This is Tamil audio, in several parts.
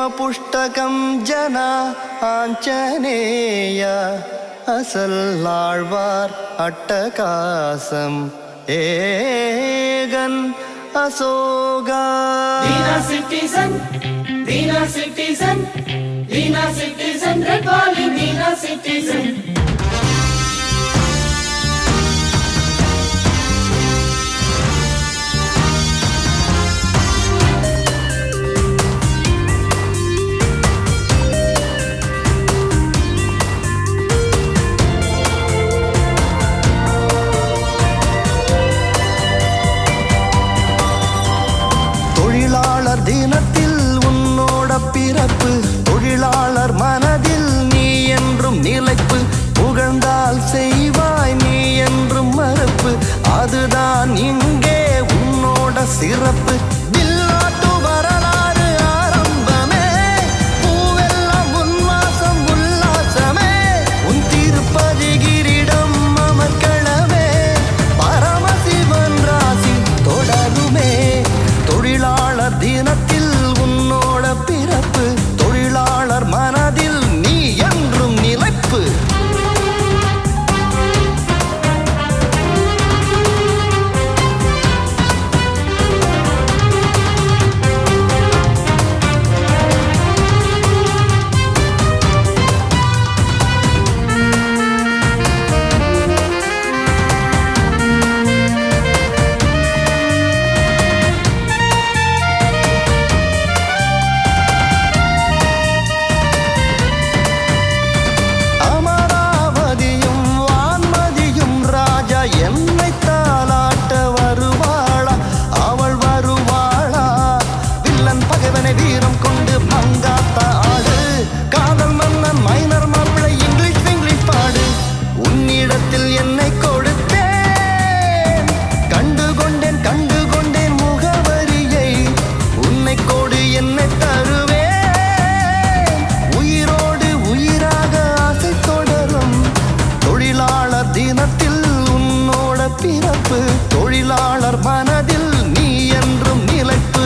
पुष्टकं जना Anjaneya असल्लाळ्वार् अट्टकासम् एगन् Asoga Dina citizen, Dina citizen, Dina citizen, red calling Dina citizen. தொழிலாளர் தினத்தில் உன்னோட பிறப்பு, தொழிலாளர் மனதில் நீ என்றும் நிலைப்பு, புகழ்ந்தால் செய்வாய் நீ என்றும் மறுப்பு, அதுதான் இங்கே உன்னோட சிறப்பு. வில்லாட்டு வரலாறு ஆரம்பமே, பூவெல்லாம் உன்வாசம் உல்லாசமே, உன் திருப்பதி கிரீடம் அமர்க்களமே, பரமசிவன் ராசி தொடருமே. தொழிலாளர் தினத்தில் உன்னோட பிறப்பு, தொழிலாளர் மனதில் நீ என்றும் நிலைப்பு. அமராவதியும் வான்மதியும் ராஜா என்னை தாலாட்ட வருவாளா, அவள் வருவாளா? வில்லன் பகைவனை வீரம் கொண்டு மங்காத்த ஆடு, காதல் மன்னன் மைனர் மாப்பிளை இங்கிலீஷ் பாடு. உன்னிடத்தில் என்னை கொடுத்தேன், கண்டு கொண்டேன் முகவரியை, உன்னை கோடு என்னை தருவேன், உயிரோடு உயிராக ஆசை தொடரும். தொழிலாளர் தினத்தில் உன்னோட பிறப்பு, தொழிலாளர் மனதில் நீ என்றும் நிலைப்பு.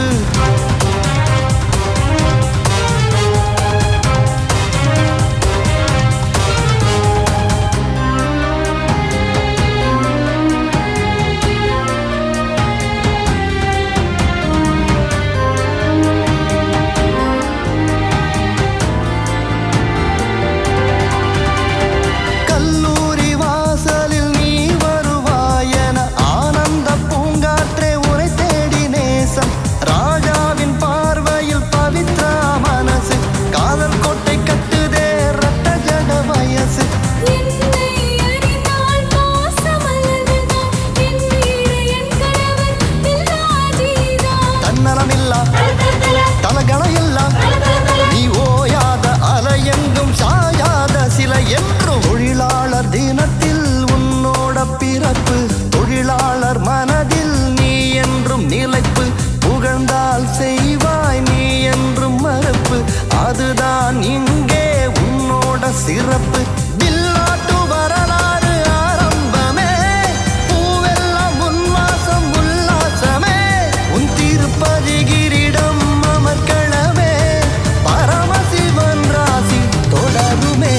கல்லூரி வாசலில் நீ வருவாயென ஆனந்த பூங்காற்றே உரை தேடி நேசம், ராஜாவின் பார்வையில் பவித்ரா மனசு, காதல் கோட்டை கட்டுதே ரத்த ஜட வயசு. என்னை அறிந்தால் மோசமல்லதுதான், என் வீடு என் கணவன் பில்லாஜிதான். தன்னலமில்லா தலகணையில்லா, நீ ஓயாத அலையெங்கும் சாயாத சிலை என்றும். தொழிலாளர் தினத்தில் உன்னோட பிறப்பு, தொழிலாளர் மனதில் நீ என்றும் நிலைப்பு, புகழ்ந்தால் செய்வாய் நீ என்றும் மறுப்பு, அதுதான் இங்கே உன்னோட சிறப்பு. வில்லாட்டு வரலாறு ஆரம்பமே, பூவெல்லாம் உன்வாசம் உல்லாசமே, உன் திருப்பதி கிரீடம் அமர்க்களமே, பரமசிவன் ராசி தொடருமே.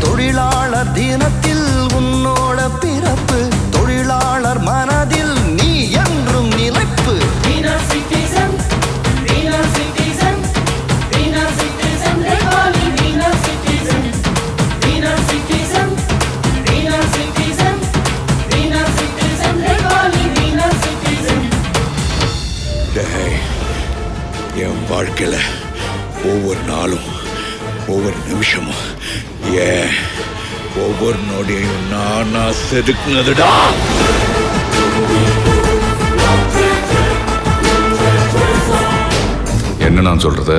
தொழிலாளர் தினத்தில் உன்னோட பிறப்பு, தொழிலாளர் மனதில் நீ என்றும் நிலைப்பு. Dina citizen, Dina citizen, Dina citizen, red calling Dina citizen. Dina citizen, Dina citizen, Dina citizen, red calling Dina citizen. டேய், என் வாழ்க்கையில ஒவ்வொரு நாளும் ஒவ்வொரு நிமிஷமும் ஒவ்வொரு நொடியையும் நானா செதுக்குனதுடா. என்ன நான் சொல்றது